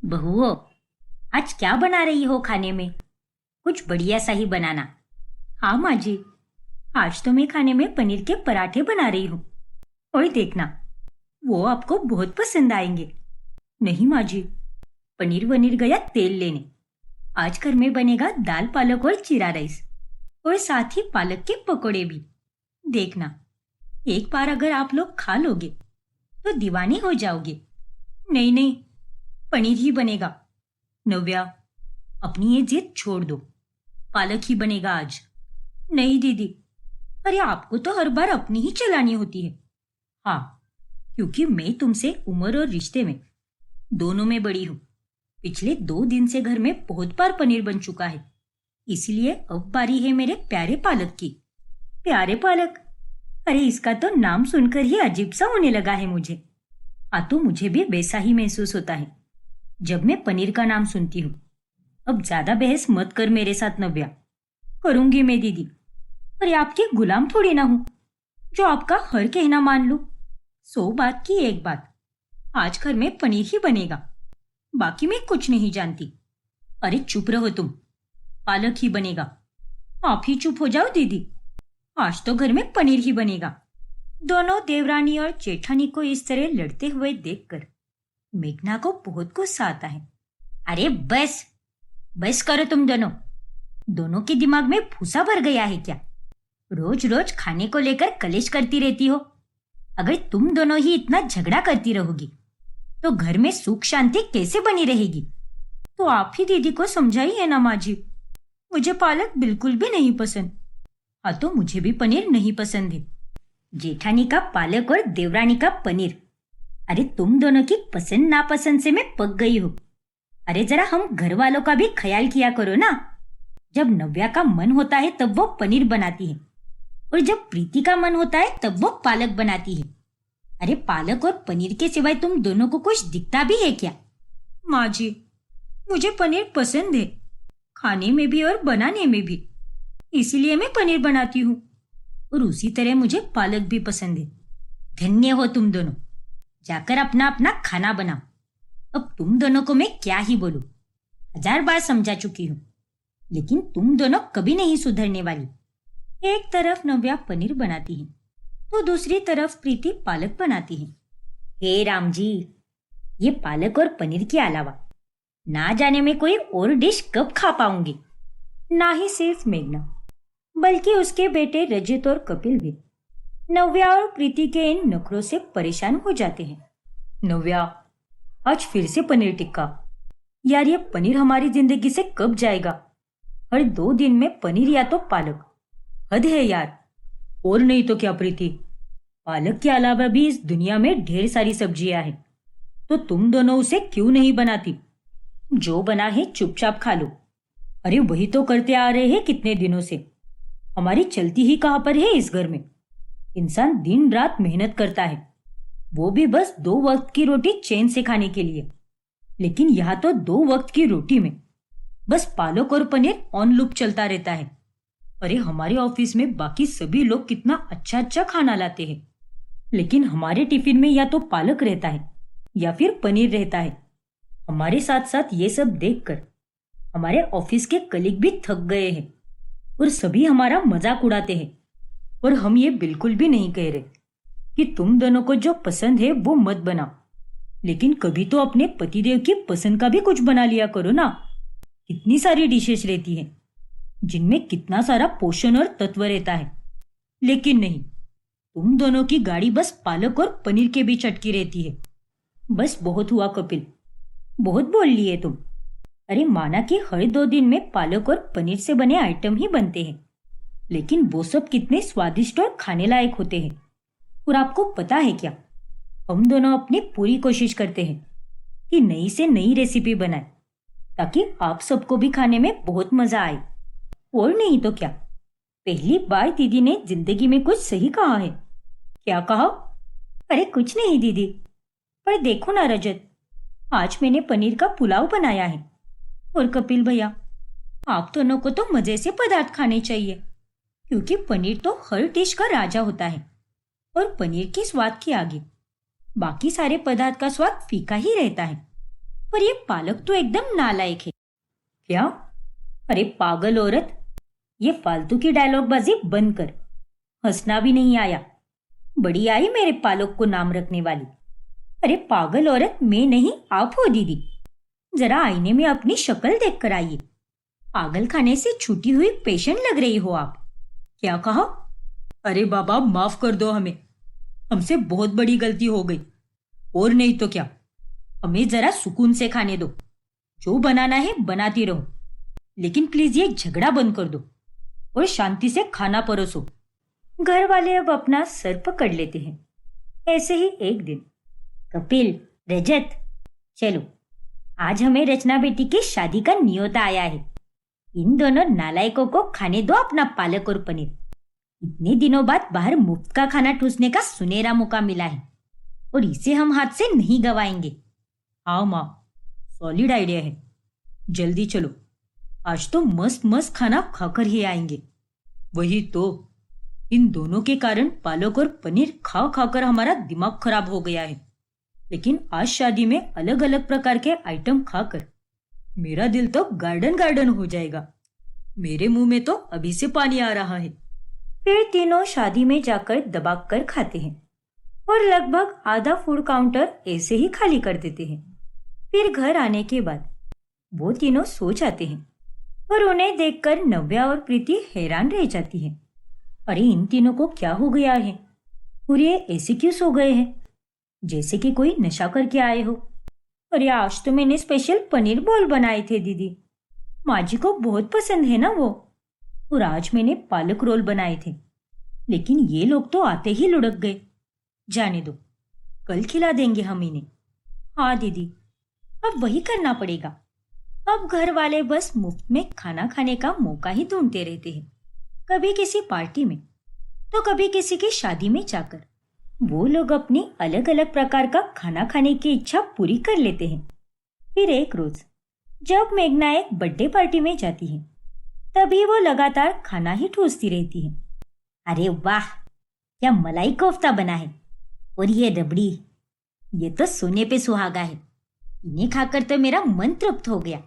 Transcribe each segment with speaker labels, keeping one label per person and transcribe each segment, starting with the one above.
Speaker 1: बहुओं, आज क्या बना रही हो खाने में? कुछ बढ़िया सा ही बनाना। हाँ माँ जी, आज तो मैं खाने में पनीर के पराठे बना रही हूँ। और देखना, वो आपको बहुत पसंद आएंगे। नहीं माँ जी, पनीर वनीर गया तेल लेने। आज घर में बनेगा दाल पालक और जीरा राइस, और साथ ही पालक के पकोड़े भी। देखना, एक बार अगर आप लोग खा लोगे तो दीवाने हो जाओगे। नहीं नहीं, पनीर ही बनेगा। नव्या, अपनी ये जिद छोड़ दो। पालक ही बनेगा आज। नहीं दीदी, अरे आपको तो हर बार अपनी ही चलानी होती है। हाँ, क्योंकि मैं तुमसे उम्र और रिश्ते में दोनों में बड़ी हूँ। पिछले 2 दिन से घर में बहुत बार पनीर बन चुका है, इसलिए अब बारी है मेरे प्यारे पालक की। प्यारे पालक? अरे इसका तो नाम सुनकर ही अजीब सा होने लगा है मुझे। हाँ, तो मुझे भी वैसा ही महसूस होता है जब मैं पनीर का नाम सुनती हूँ। अब ज्यादा बहस मत कर मेरे साथ नव्या। करूंगी मैं दीदी। अरे आपकी गुलाम थोड़ी ना हूं जो आपका हर कहना मान लूं। 100 बात की एक बात, आज घर में पनीर ही बनेगा, बाकी मैं कुछ नहीं जानती। अरे चुप रहो तुम, पालक ही बनेगा। आप ही चुप हो जाओ दीदी, आज तो घर में पनीर ही बनेगा। दोनों देवरानी और जेठानी को इस तरह लड़ते हुए देखकर मेघना को बहुत गुस्सा आता है। अरे बस बस करो तुम दोनों। दोनों के दिमाग में भूसा भर गया है क्या? रोज रोज खाने को लेकर कलेश करती रहती हो। अगर तुम दोनों ही इतना झगड़ा करती रहोगी तो घर में सुख शांति कैसे बनी रहेगी? तो आप ही दीदी को समझाइए ना माँ जी। मुझे पालक बिल्कुल भी नहीं पसंद। हाँ, तो मुझे भी पनीर नहीं पसंद है। जेठानी का पालक और देवरानी का पनीर। अरे तुम दोनों की पसंद नापसंद से मैं पक गई हूँ। अरे जरा हम घर वालों का भी ख्याल किया करो ना। जब नव्या का मन होता है तब वो पनीर बनाती है, और जब प्रीति का मन होता है तब वो पालक बनाती है। अरे पालक और पनीर के सिवाय तुम दोनों को कुछ दिखता भी है क्या? माँ जी, मुझे पनीर पसंद है, खाने में भी और बनाने में भी। इसीलिए मैं पनीर बनाती हूँ, और उसी तरह मुझे पालक भी पसंद है। धन्य हो तुम दोनों। जाकर अपना अपना खाना बनाओ। अब तुम दोनों को मैं क्या ही बोलूं, 1000 बार समझा चुकी हूँ, लेकिन तुम दोनों कभी नहीं सुधरने वाली। एक तरफ नव्या पनीर बनाती है तो दूसरी तरफ प्रीति पालक बनाती है। हे राम जी, ये पालक और पनीर के अलावा ना जाने में कोई और डिश कब खा पाऊंगी। ना ही सिर्फ मेघना, बल्कि उसके बेटे रजत और कपिल भी नव्या और प्रीति के इन नखरों से परेशान हो जाते हैं। नव्या, आज फिर से पनीर टिक्का। यार ये पनीर हमारी जिंदगी से कब जाएगा? हर 2 दिन में पनीर या तो पालक। हद है यार। और नहीं तो क्या प्रीति, पालक के अलावा भी इस दुनिया में ढेर सारी सब्जियां हैं, तो तुम दोनों उसे क्यों नहीं बनाती? जो बना है चुपचाप खा लो। अरे वही तो करते आ रहे हैं कितने दिनों से। हमारी चलती ही कहां पर है इस घर में? इंसान दिन रात मेहनत करता है, वो भी बस 2 वक्त की रोटी चैन से खाने के लिए। लेकिन यहाँ तो 2 वक्त की रोटी में बस पालक और पनीर ऑन लूप चलता रहता है। अरे हमारे ऑफिस में बाकी सभी लोग कितना अच्छा अच्छा खाना लाते हैं, लेकिन हमारे टिफिन में या तो पालक रहता है या फिर पनीर रहता है। हमारे साथ साथ ये सब देखकर हमारे ऑफिस के कलीग भी थक गए हैं, और सभी हमारा मजाक उड़ाते हैं। और हम ये बिल्कुल भी नहीं कह रहे कि तुम दोनों को जो पसंद है वो मत बनाओ, लेकिन कभी तो अपने पतिदेव की पसंद का भी कुछ बना लिया करो ना। कितनी सारी डिशेस रहती हैं जिनमें कितना सारा पोषण और तत्व रहता है, लेकिन नहीं, तुम दोनों की गाड़ी बस पालक और पनीर के बीच अटकी रहती है। बस बहुत हुआ कपिल, बहुत बोल लिए तुम। अरे माना कि हर 2 दिन में पालक और पनीर से बने आइटम ही बनते हैं, लेकिन वो सब कितने स्वादिष्ट और खाने लायक होते हैं। और आपको पता है क्या, हम दोनों अपनी पूरी कोशिश करते हैं कि नई से नई रेसिपी बनाए, ताकि आप सबको भी खाने में बहुत मजा आए। और नहीं तो क्या, पहली बार दीदी ने जिंदगी में कुछ सही कहा है। क्या कहा? अरे कुछ नहीं दीदी, पर देखो ना रजत, आज मैंने पनीर का पुलाव बनाया है। और कपिल भैया, आप दोनों को तो मजे से पदार्थ खाने चाहिए, क्योंकि पनीर तो हर डिश का राजा होता है, और पनीर के स्वाद के आगे बाकी सारे पदार्थ का स्वाद फीका ही रहता है। पर ये पालक तो एकदम नालायक है। क्या? अरे पागल औरत, ये फालतू की डायलॉगबाजी बंद कर। हंसना भी नहीं आया। बड़ी आई मेरे पालक को नाम रखने वाली। अरे पागल औरत, मैं नहीं, आप हो दीदी। जरा आईने में अपनी शक्ल देख कर आइए। पागल खाने से छूटी हुई पेशेंट लग रही हो आप। क्या कहा? अरे बाबा, माफ कर दो हमें, हमसे बहुत बड़ी गलती हो गई। और नहीं तो क्या, हमें जरा सुकून से खाने दो। जो बनाना है बनाती रहो, लेकिन प्लीज ये झगड़ा बंद कर दो और शांति से खाना परोसो। घर वाले अब अपना सर पकड़ लेते हैं। ऐसे ही एक दिन, कपिल, रजत, चलो आज हमें रचना बेटी की शादी का न्योता आया है। इन दोनों नालायकों को खाने दो अपना पालक और पनीर। इतने दिनों बाद बाहर मुफ्त का खाना ठूसने का सुनहरा मौका मिला है और इसे हम हाथ से नहीं गवाएंगे। हाँ माँ, सॉलिड आइडिया है। जल्दी चलो, आज तो मस्त मस्त खाना खाकर ही आएंगे। वही तो, इन दोनों के कारण पालक और पनीर खा खाकर हमारा दिमाग खराब हो गया है। लेकिन आज शादी में अलग अलग प्रकार के आइटम खाकर मेरा दिल तो गार्डन गार्डन हो जाएगा। मेरे मुंह में तो अभी से पानी आ रहा है। फिर तीनों शादी में जाकर दबाक कर खाते हैं और लगभग आधा फूड काउंटर ऐसे ही खाली कर देते हैं। फिर घर आने के बाद वो तीनों सो जाते हैं और उन्हें देखकर नव्या और प्रीति हैरान रह जाती है। अरे इन तीनों को क्या हो गया है और ये ऐसे क्यों सो गए हैं, जैसे कि कोई नशा करके आए हो। अरे आज तो मैंने स्पेशल पनीर बॉल बनाए थे दीदी, माँ जी को बहुत पसंद है ना वो। और आज मैंने पालक रोल बनाए थे, लेकिन ये लोग तो आते ही लुढ़क गए। जाने दो, कल खिला देंगे हम इन्हें। हाँ दीदी, अब वही करना पड़ेगा। अब घर वाले बस मुफ्त में खाना खाने का मौका ही ढूंढते रहते हैं। कभी किसी पार्टी में तो कभी किसी की शादी में जाकर वो लोग अपनी अलग अलग प्रकार का खाना खाने की इच्छा पूरी कर लेते हैं। फिर एक रोज जब मेघना एक बर्थडे पार्टी में जाती है, तभी वो लगातार खाना ही ठूसती रहती है। अरे वाह, क्या मलाई कोफ्ता बना है, और ये रबड़ी, ये तो सोने पे सुहागा है। इन्हें खाकर तो मेरा मन तृप्त हो गया।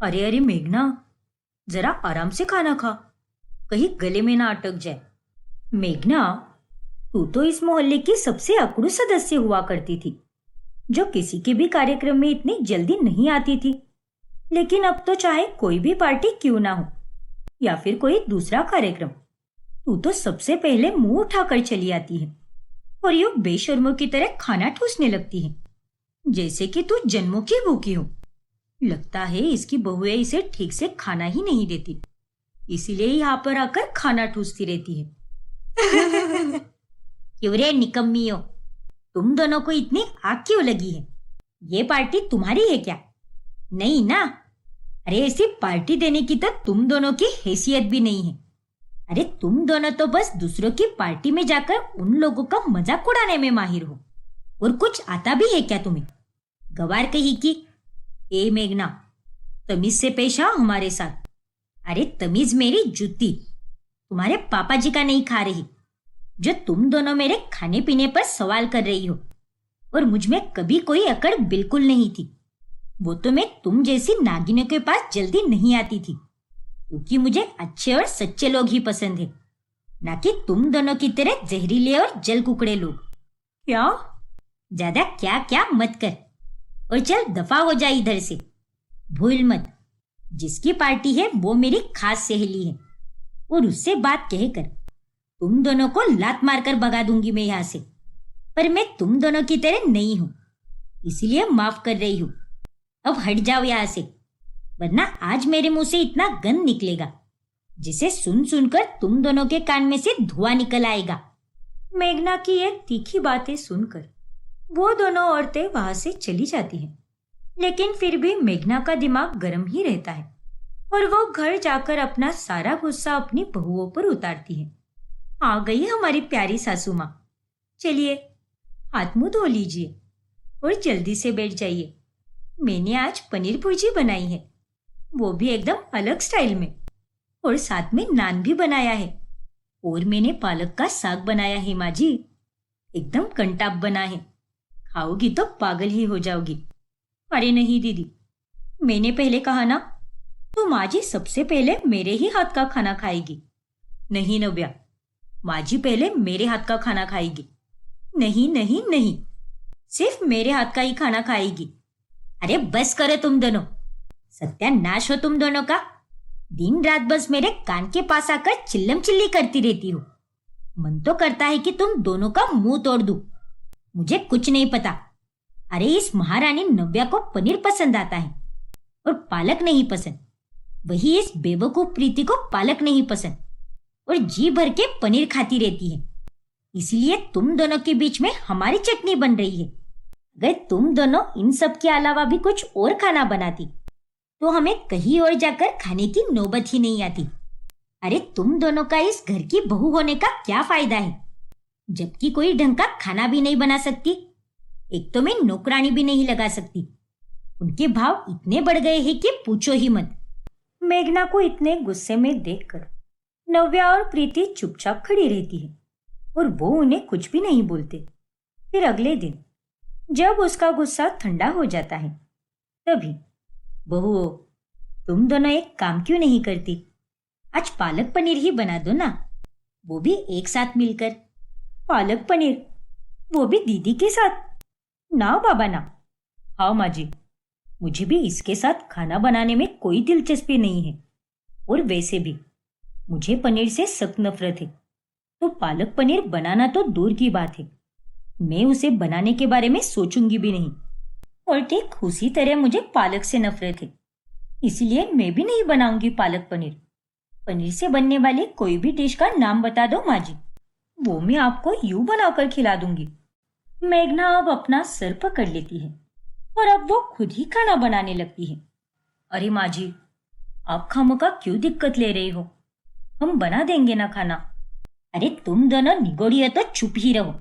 Speaker 1: अरे अरे मेघना, जरा आराम से खाना खा, कहीं गले में ना अटक जाए। मेघना, तू तो इस मोहल्ले की सबसे अकड़ू सदस्य हुआ करती थी, जो किसी के भी कार्यक्रम में इतनी जल्दी नहीं आती थी। लेकिन अब तो चाहे कोई भी पार्टी क्यों ना हो या फिर कोई दूसरा कार्यक्रम, तू तो सबसे पहले मुंह उठाकर चली आती है और यूं बेशर्मों की तरह खाना ठूसने लगती है, जैसे कि तू जन्मों की भूखी हो। लगता है इसकी बहुएं इसे ठीक से खाना ही नहीं देती, इसीलिए यहाँ पर आकर खाना ठूसती रहती है। क्यों रे निकम्मी हो, तुम दोनों को इतनी आग क्यों लगी है? ये पार्टी तुम्हारी है क्या? नहीं ना? अरे ऐसी पार्टी देने की तो तुम दोनों की हैसियत भी नहीं है। अरे तुम दोनों तो बस दूसरों की पार्टी में जाकर उन लोगों का मजाक उड़ाने में माहिर हो, और कुछ आता भी है क्या तुम्हें? गवार कही कि ए मेघना, तमीज से पेश आओ हमारे साथ। अरे तमीज मेरी जूती तुम्हारे पापा जी का नहीं खा रही, जो तुम दोनों मेरे खाने पीने पर सवाल कर रही हो। और मुझ में कभी कोई अकड़ बिल्कुल नहीं थी। वो तो मैं तुम जैसी नागिनों के पास जल्दी नहीं आती थी, क्योंकि मुझे अच्छे और सच्चे लोग ही पसंद है, ना कि तुम दोनों की तरह जहरीले और जल कुकड़े लोग। क्या? ज्यादा क्या क्या मत कर और चल दफा हो जा इधर से। भूल मत, जिसकी पार्टी है वो मेरी खास सहेली है, और उससे बात कहकर तुम दोनों को लात मारकर भगा दूंगी मैं यहाँ से। पर मैं तुम दोनों की तरह नहीं हूं, इसीलिए माफ कर रही हूं। अब हट जाओ यहाँ से, वरना आज मेरे मुंह से इतना गंध निकलेगा जिसे सुन सुनकर तुम दोनों के कान में से धुआं निकल आएगा। मेघना की ये तीखी बातें सुनकर वो दोनों औरतें वहां से चली जाती हैं, लेकिन फिर भी मेघना का दिमाग गर्म ही रहता है और वो घर जाकर अपना सारा गुस्सा अपनी बहुओं पर उतारती है। आ गई हमारी प्यारी सासू माँ, चलिए हाथ मुंह धो लीजिए और जल्दी से बैठ जाइए। मैंने आज पनीर भुर्जी बनाई है, वो भी एकदम अलग स्टाइल में, और साथ में नान भी बनाया है। और मैंने पालक का साग बनाया है माँ जी, एकदम कंटाप बना है, खाओगी तो पागल ही हो जाओगी। अरे नहीं दीदी, मैंने पहले कहा ना, तुम आज ही सबसे पहले मेरे ही हाथ का खाना खाएगी। नहीं नव्या, माँ जी पहले मेरे हाथ का खाना खाएगी। नहीं नहीं नहीं, सिर्फ मेरे हाथ का ही खाना खाएगी। अरे बस करो तुम दोनों, सत्यानाश हो तुम दोनों का। दिन रात बस मेरे कान के पास आकर चिल्लम चिल्ली करती रहती हो। मन तो करता है कि तुम दोनों का मुंह तोड़ दूं। मुझे कुछ नहीं पता। अरे इस महारानी नव्या को पनीर पसंद आता है और पालक नहीं पसंद। वही इस बेवकूफ प्रीति को पालक नहीं पसंद और जी भर के पनीर खाती रहती है। इसलिए तुम दोनों के बीच में हमारी चटनी बन रही है। अगर तुम दोनों इन सब के अलावा भी कुछ और खाना बनाती तो हमें कहीं और जाकर खाने की नौबत ही नहीं आती। अरे तुम दोनों का इस घर की बहू होने का क्या फायदा है, जबकि कोई ढंग का खाना भी नहीं बना सकती। एक तो मैं नौकरानी भी नहीं लगा सकती। उनके भाव इतने बढ़ गए हैं कि पूछो ही मत। मेघना को इतने गुस्से में देखकर नव्या और प्रीति चुपचाप खड़ी रहती है और वो उन्हें कुछ भी नहीं बोलते। फिर अगले दिन जब उसका गुस्सा ठंडा हो जाता है, तभी बहू, तुम दोनों एक काम क्यों नहीं करती? आज पालक पनीर ही बना दो ना, वो भी एक साथ मिलकर। पालक पनीर, वो भी दीदी के साथ? ना बाबा ना। हाँ माँ जी, मुझे भी इसके साथ खाना बनाने में कोई दिलचस्पी नहीं है। और वैसे भी मुझे पनीर से सख्त नफरत है, तो पालक पनीर बनाना तो दूर की बात है, मैं उसे बनाने के बारे में सोचूंगी भी नहीं। और ठीक उसी तरह मुझे पालक से नफरत है, इसलिए मैं भी नहीं बनाऊंगी पालक पनीर। पनीर से बनने वाले कोई भी डिश का नाम बता दो माँ जी, वो मैं आपको यूं बनाकर खिला दूंगी। मेघना अब अपना सर पकड़ लेती है और अब वो खुद ही खाना बनाने लगती है। अरे माँ जी, आप खामोखा क्यों दिक्कत ले रही हो? हम बना देंगे ना खाना। अरे तुम दोनों निगोड़ी हो तो चुप ही रहो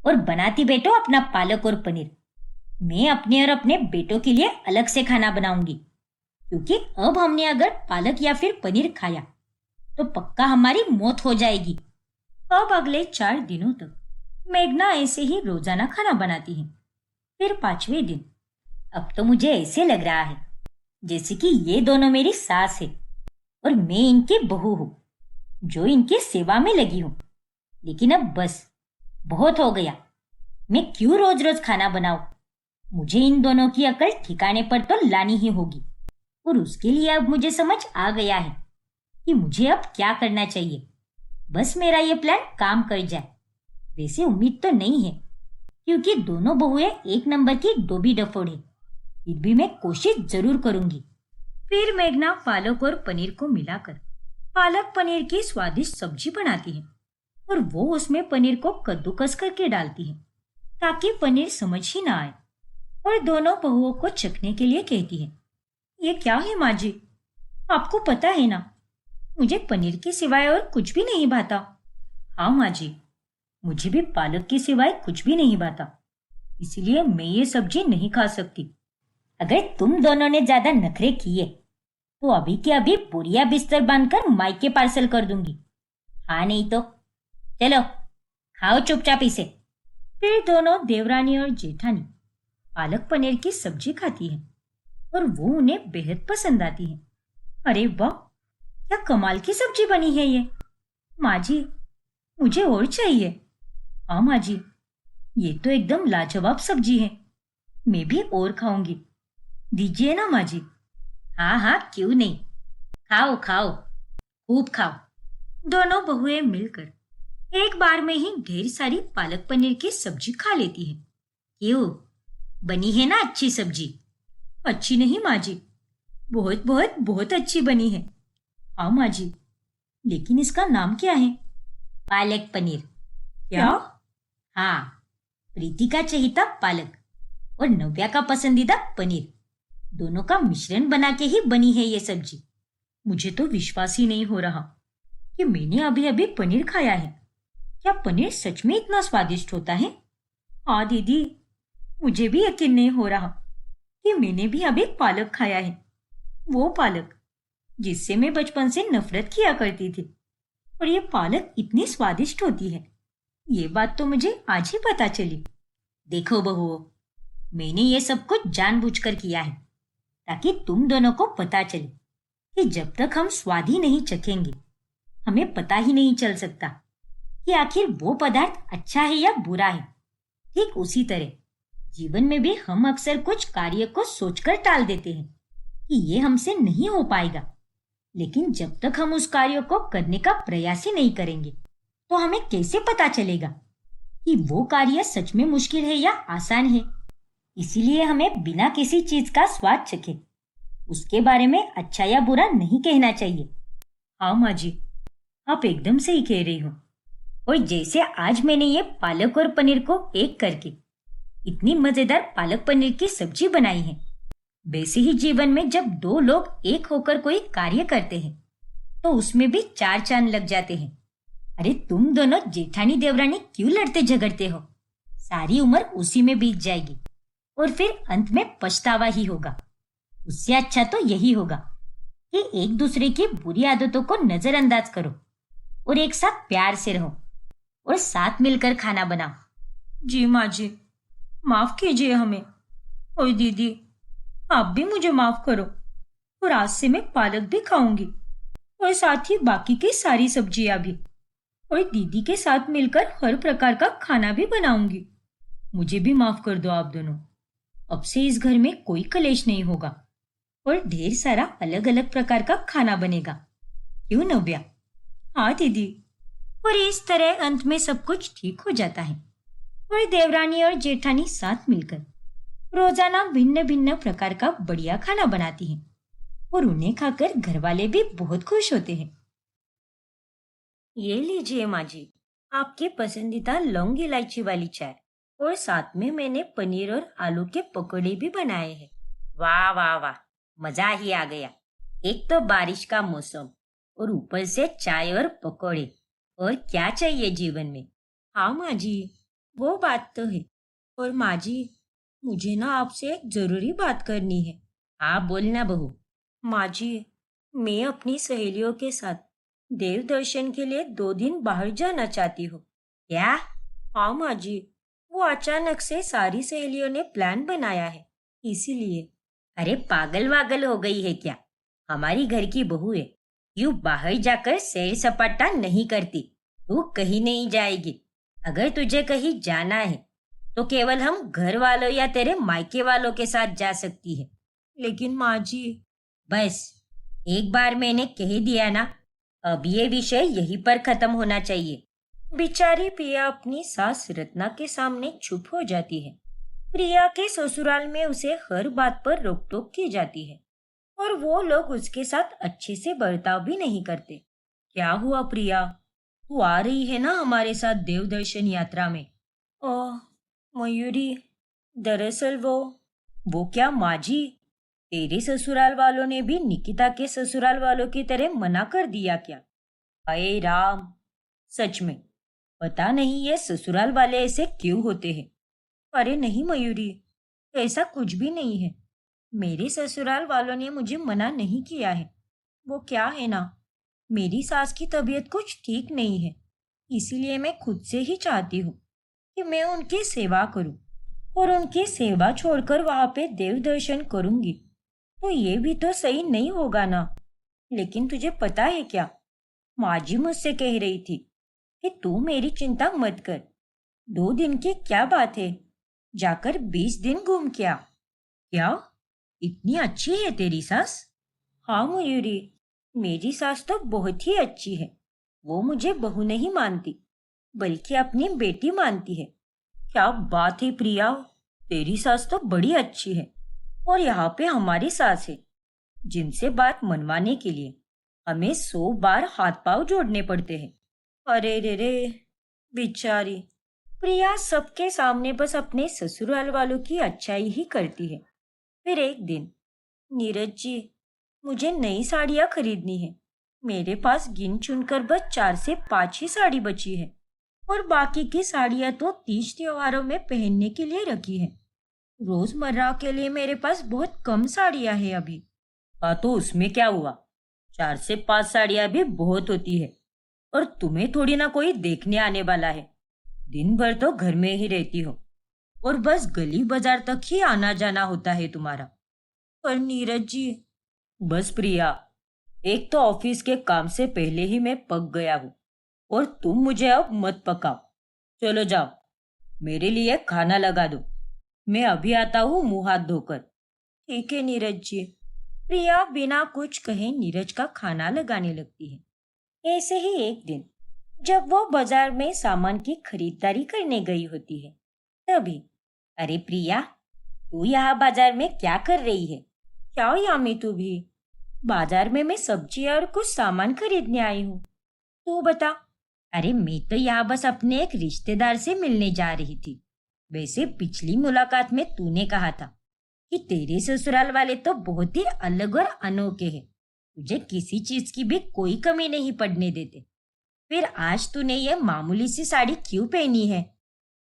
Speaker 1: और बनाती बैठो अपना पालक और पनीर। मैं अपने और अपने बेटों के लिए अलग से खाना बनाऊंगी, क्योंकि अब हमने अगर पालक या फिर पनीर खाया तो पक्का हमारी मौत हो जाएगी। अब अगले 4 दिनों तक मेघना ऐसे ही रोजाना खाना बनाती है। फिर 5वें दिन अब तो मुझे ऐसे लग रहा है जैसे कि ये दोनों मेरी सास है और मैं इनकी बहू हूँ, जो इनकी सेवा में लगी हूँ। लेकिन अब बस बहुत हो गया। मैं क्यों रोज रोज खाना बनाऊं? मुझे इन दोनों की अकल ठिकाने पर तो लानी ही होगी। और उसके लिए अब मुझे समझ आ गया है कि मुझे अब क्या करना चाहिए। बस मेरा ये प्लान काम कर जाए। वैसे उम्मीद तो नहीं है, क्योंकि दोनों बहुएं एक नंबर की डोबी डफोड़ है। फिर भी मैं कोशिश जरूर करूंगी। फिर मेघना पालक और पनीर को मिलाकर पालक पनीर की स्वादिष्ट सब्जी बनाती है और वो उसमें पनीर को कद्दूकस करके डालती है ताकि पनीर समझ ही ना आए, और दोनों बहुओं को चखने के लिए कहती है, ये क्या है माँ जी? आपको पता है ना, मुझे पनीर के सिवाय और कुछ भी नहीं भाता। हाँ माँ जी, मुझे भी पालक के सिवाय कुछ भी नहीं भाता, इसलिए मैं ये सब्जी नहीं खा सकती। अगर तुम दोनों ने ज्यादा नखरे किए तो अभी के अभी बोरिया बिस्तर बांधकर मायके पार्सल कर दूंगी। हाँ नहीं तो चलो खाओ चुपचाप इसे। फिर दोनों देवरानी और जेठानी पालक पनीर की सब्जी खाती है और वो उन्हें बेहद पसंद आती है। अरे वाह, क्या कमाल की सब्जी बनी है ये। माँ जी, मुझे और चाहिए। हाँ माँ जी, ये तो एकदम लाजवाब सब्जी है, मैं भी और खाऊंगी। दीजिए ना माँ जी। हाँ हाँ क्यों नहीं, खाओ खाओ, खूब खाओ। दोनों बहुएं मिलकर एक बार में ही ढेर सारी पालक पनीर की सब्जी खा लेती है। क्यों, बनी है ना अच्छी सब्जी? अच्छी नहीं माँ जी, बहुत बहुत बहुत अच्छी बनी है। हाँ माँ जी, लेकिन इसका नाम क्या है? पालक पनीर। क्या? हाँ, प्रीति का चहीता पालक और नव्या का पसंदीदा पनीर, दोनों का मिश्रण बना के ही बनी है ये सब्जी। मुझे तो विश्वास ही नहीं हो रहा कि मैंने अभी अभी पनीर खाया है। क्या पनीर सच में इतना स्वादिष्ट होता है? हाँ दीदी, मुझे भी यकीन नहीं हो रहा कि मैंने भी अभी पालक खाया है, वो पालक जिससे मैं बचपन से नफरत किया करती थी। और ये पालक इतनी स्वादिष्ट होती है, ये बात तो मुझे आज ही पता चली। देखो बहुओं, मैंने ये सब कुछ जानबूझकर किया है ताकि तुम दोनों को पता चले कि जब तक हम स्वाद ही नहीं चखेंगे हमें पता ही नहीं चल सकता कि आखिर वो पदार्थ अच्छा है या बुरा है। ठीक उसी तरह जीवन में भी हम अक्सर कुछ कार्य को सोचकर टाल देते हैं कि ये हमसे नहीं हो पाएगा, लेकिन जब तक हम उस कार्य को करने का प्रयास ही नहीं करेंगे तो हमें कैसे पता चलेगा कि वो कार्य सच में मुश्किल है या आसान है। इसीलिए हमें बिना किसी चीज का स्वाद चखे उसके बारे में अच्छा या बुरा नहीं कहना चाहिए। हाँ माँ जी, आप एकदम सही कह रही हो। और जैसे आज मैंने ये पालक और पनीर को एक करके इतनी मजेदार पालक पनीर की सब्जी बनाई है, वैसे ही जीवन में जब दो लोग एक होकर कोई कार्य करते हैं तो उसमें भी चार चांद लग जाते हैं। अरे तुम दोनों जेठानी देवरानी क्यों लड़ते झगड़ते हो? सारी उम्र उसी में बीत जाएगी और फिर अंत में पछतावा ही होगा। उससे अच्छा तो यही होगा कि एक दूसरे की बुरी आदतों को नजरअंदाज करो और एक साथ प्यार से रहो और साथ मिलकर खाना बनाओ। जी माँ जी, माफ कीजिए हमें। ओए दीदी, आप भी मुझे माफ करो और आज से मैं पालक भी खाऊंगी और साथ ही बाकी की सारी सब्जियां भी, और दीदी के साथ मिलकर हर प्रकार का खाना भी बनाऊंगी। मुझे भी माफ कर दो आप दोनों। अब से इस घर में कोई कलेश नहीं होगा और ढेर सारा अलग अलग प्रकार का खाना बनेगा। क्यों नव्या? हाँ दीदी। और इस तरह अंत में सब कुछ ठीक हो जाता है और देवरानी और जेठानी साथ मिलकर रोजाना भिन्न भिन्न प्रकार का बढ़िया खाना बनाती हैं और उन्हें खाकर घर वाले भी बहुत खुश होते हैं। ये लीजिए माँ जी, आपके पसंदीदा लौंग इलायची वाली चाय, और साथ में मैंने पनीर और आलू के पकौड़े भी बनाए हैं। वाह वाह वाह, मजा ही आ गया। एक तो बारिश का मौसम और ऊपर से चाय और पकौड़े, और क्या चाहिए जीवन में। हाँ माँ जी, वो बात तो है। और माँ जी, मुझे ना आपसे एक जरूरी बात करनी है। हाँ बोलना बहू। माँ जी, मैं अपनी सहेलियों के साथ देव दर्शन के लिए 2 दिन बाहर जाना चाहती हूँ। क्या? हाँ माँ जी, वो अचानक से सारी सहेलियों ने प्लान बनाया है, इसीलिए। अरे पागल वागल हो गई है क्या? हमारी घर की बहू है, यूं बाहर जाकर सैर सपाटा नहीं करती। तू कहीं नहीं जाएगी। अगर तुझे कहीं जाना है तो केवल हम घर वालों या तेरे मायके वालों के साथ जा सकती है। लेकिन माँ जी। बस एक बार मैंने कह दिया ना, अब ये विषय यहीं पर खत्म होना चाहिए। बेचारी प्रिया अपनी सास रत्ना के सामने चुप हो जाती है। प्रिया के ससुराल में उसे हर बात पर रोक टोक की जाती है और वो लोग उसके साथ अच्छे से बर्ताव भी नहीं करते। क्या हुआ प्रिया? तू आ रही है ना हमारे साथ देव दर्शन यात्रा में? ओह मयूरी, दरअसल वो क्या माँ जी, तेरे ससुराल वालों ने भी निकिता के ससुराल वालों की तरह मना कर दिया क्या? अरे राम, सच में पता नहीं ये ससुराल वाले ऐसे क्यों होते हैं। अरे नहीं मयूरी, ऐसा कुछ भी नहीं है। मेरे ससुराल वालों ने मुझे मना नहीं किया है। वो क्या है ना, मेरी सास की तबीयत कुछ ठीक नहीं है, इसीलिए मैं खुद से ही चाहती हूँ कि मैं उनकी सेवा करूँ और उनकी सेवा छोड़कर वहां पे देव दर्शन करूंगी तो ये भी तो सही नहीं होगा ना। लेकिन तुझे पता है क्या, माँ जी मुझसे कह रही थी कि तू मेरी चिंता मत कर, 2 दिन की क्या बात है, जाकर 20 दिन घूम के आ। क्या इतनी अच्छी है तेरी सास? हाँ मयूरी, मेरी सास तो बहुत ही अच्छी है। वो मुझे बहू नहीं मानती बल्कि अपनी बेटी मानती है। क्या बात है प्रिया, तेरी सास तो बड़ी अच्छी है। और यहाँ पे हमारी सास है जिनसे बात मनवाने के लिए हमें 100 बार हाथ पांव जोड़ने पड़ते हैं। अरे रे रे, बेचारी प्रिया सबके सामने बस अपने ससुराल वालों की अच्छाई ही करती है। फिर एक दिन, नीरज जी, मुझे नई साड़ियाँ खरीदनी है। मेरे पास गिन चुनकर बस 4 से 5 ही साड़ी बची है और बाकी की साड़ियाँ तो तीज त्योहारों में पहनने के लिए रखी है। रोजमर्रा के लिए मेरे पास बहुत कम साड़ियाँ हैं अभी। हाँ तो उसमें क्या हुआ, 4 से 5 साड़ियाँ भी बहुत होती है और तुम्हें थोड़ी ना कोई देखने आने वाला है। दिन भर तो घर में ही रहती हो।
Speaker 2: और बस गली बाजार तक ही आना जाना होता है तुम्हारा। पर नीरज जी। बस प्रिया, एक तो ऑफिस के काम से पहले ही मैं पक गया हूँ और तुम मुझे अब मत पकाओ। चलो जाओ, मेरे लिए खाना लगा दो। मैं अभी आता हूँ मुंह हाथ धोकर। ठीक है नीरज जी। प्रिया बिना कुछ कहे नीरज का खाना लगाने लगती है। ऐसे ही एक दिन जब वो बाजार में सामान की खरीदारी करने गई होती है, तभी अरे प्रिया, तू यहाँ बाजार में क्या कर रही है? क्या यामी तू भी? बाजार में मैं सब्जी और कुछ सामान खरीदने आई हूँ। तू बता। अरे मैं तो यहाँ बस अपने एक रिश्तेदार से मिलने जा रही थी। वैसे पिछली मुलाकात में तूने कहा था कि तेरे ससुराल वाले तो बहुत ही अलग और अनोखे हैं, तुझे किसी चीज की भी कोई कमी नहीं पड़ने देते। फिर आज तूने ये मामूली सी साड़ी क्यों पहनी है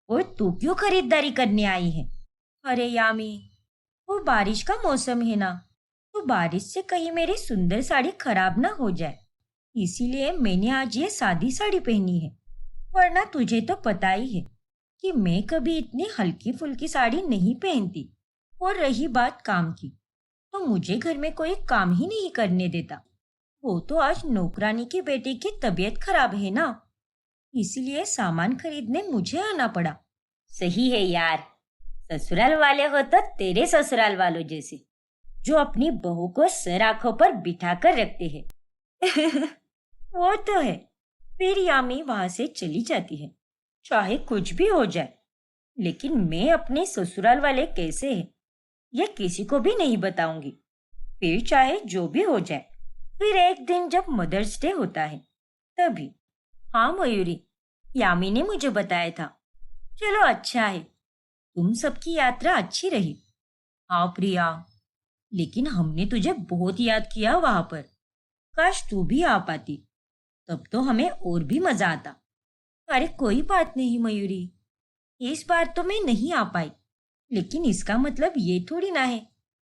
Speaker 2: और तू क्यों खरीदारी करने आई है? अरे यामी, वो बारिश का मौसम है ना, तो बारिश से कहीं मेरी सुंदर साड़ी खराब ना हो जाए, इसीलिए मैंने आज ये सादी साड़ी पहनी है। वरना तुझे तो पता ही है कि मैं कभी इतनी हल्की फुल्की साड़ी नहीं पहनती। और रही बात काम की, तो मुझे घर में कोई काम ही नहीं करने देता। वो तो आज नौकरानी की बेटी की तबीयत खराब है ना, इसीलिए सामान खरीदने मुझे आना पड़ा। सही है यार, ससुराल वाले हो तो तेरे ससुराल वालों जैसे, जो अपनी बहू को सर आंखों पर बिठा कर रखते हैं। वो तो है। फिर यामी वहां से चली जाती है। चाहे कुछ भी हो जाए, लेकिन मैं अपने ससुराल वाले कैसे हैं ये किसी को भी नहीं बताऊंगी, फिर चाहे जो भी हो जाए। फिर एक दिन जब मदर्स डे होता है, तभी हाँ मयूरी, यामी ने मुझे बताया था। चलो अच्छा है, तुम सबकी यात्रा अच्छी रही। हाँ प्रिया, लेकिन हमने तुझे बहुत याद किया वहां पर। काश तू भी आ पाती, तब तो हमें और भी मजा आता। अरे कोई बात नहीं मयूरी, इस बार तो मैं नहीं आ पाई, लेकिन इसका मतलब ये थोड़ी ना है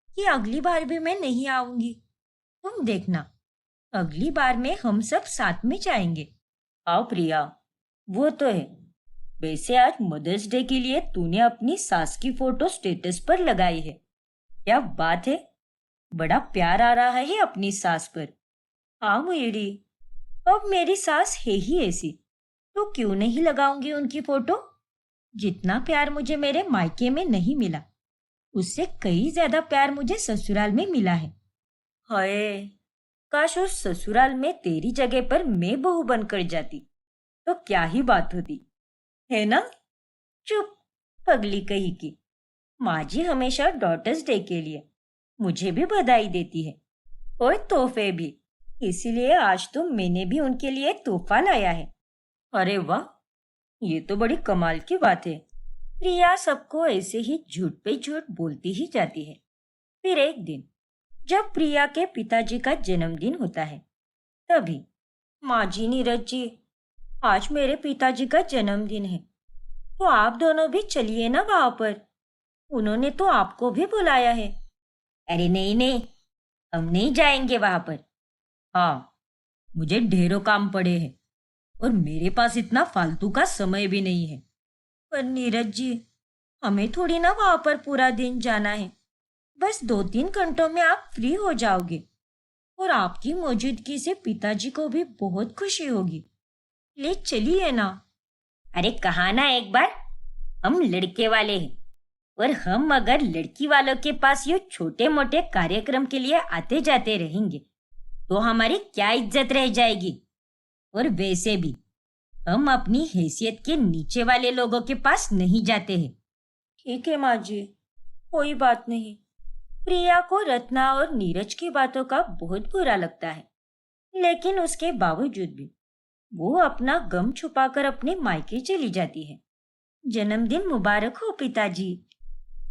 Speaker 2: कि अगली बार भी मैं नहीं आऊंगी। तुम देखना, अगली बार में हम सब साथ में जाएंगे। आओ प्रिया, वो तो है। वैसे आज मदर्स डे के लिए तूने अपनी सास की फोटो स्टेटस पर लगाई है। क्या बात है, बड़ा प्यार आ रहा है अपनी सास पर। हाँ मयूरी, अब मेरी सास है ही ऐसी, तो क्यों नहीं लगाऊंगी उनकी फोटो। जितना प्यार मुझे मेरे मायके में नहीं मिला, उससे कई ज्यादा प्यार मुझे ससुराल में मिला है। हाय, काश उस ससुराल में तेरी जगह पर मैं बहू बनकर जाती, तो क्या ही बात होती है ना। चुप, पगली कही की। माँ जी हमेशा डॉटर्स डे के लिए मुझे भी बधाई देती है और तोहफे भी, इसीलिए आज तो मैंने भी उनके लिए तोहफा लाया है। अरे वाह, ये तो बड़ी कमाल की बात है। प्रिया सबको ऐसे ही झूठ पे झूठ बोलती ही जाती है। फिर एक दिन जब प्रिया के पिताजी का जन्मदिन होता है, तभी माँ जी, नीरज जी, आज मेरे पिताजी का जन्मदिन है, तो आप दोनों भी चलिए ना वहां पर, उन्होंने तो आपको भी बुलाया है। अरे नहीं नहीं, हम नहीं जाएंगे वहां पर। हाँ, मुझे ढेरों काम पड़े हैं और मेरे पास इतना फालतू का समय भी नहीं है। पर नीरज जी, हमें थोड़ी ना वहां पर पूरा दिन जाना है, बस 2-3 घंटों में आप फ्री हो जाओगे और आपकी मौजूदगी से पिताजी को भी बहुत खुशी होगी। ले चलिए ना। अरे कहा ना एक बार, हम लड़के वाले हैं, और हम अगर लड़की वालों के पास ये छोटे मोटे कार्यक्रम के लिए आते जाते रहेंगे तो हमारी क्या इज्जत रह जाएगी। और वैसे भी हम अपनी हैसियत के नीचे वाले लोगों के पास नहीं जाते हैं। ठीक है माँ जी, कोई बात नहीं। प्रिया को रत्ना और नीरज की बातों का बहुत बुरा लगता है, लेकिन उसके बावजूद भी वो अपना गम छुपाकर अपने मायके चली जाती है। जन्मदिन मुबारक हो पिताजी,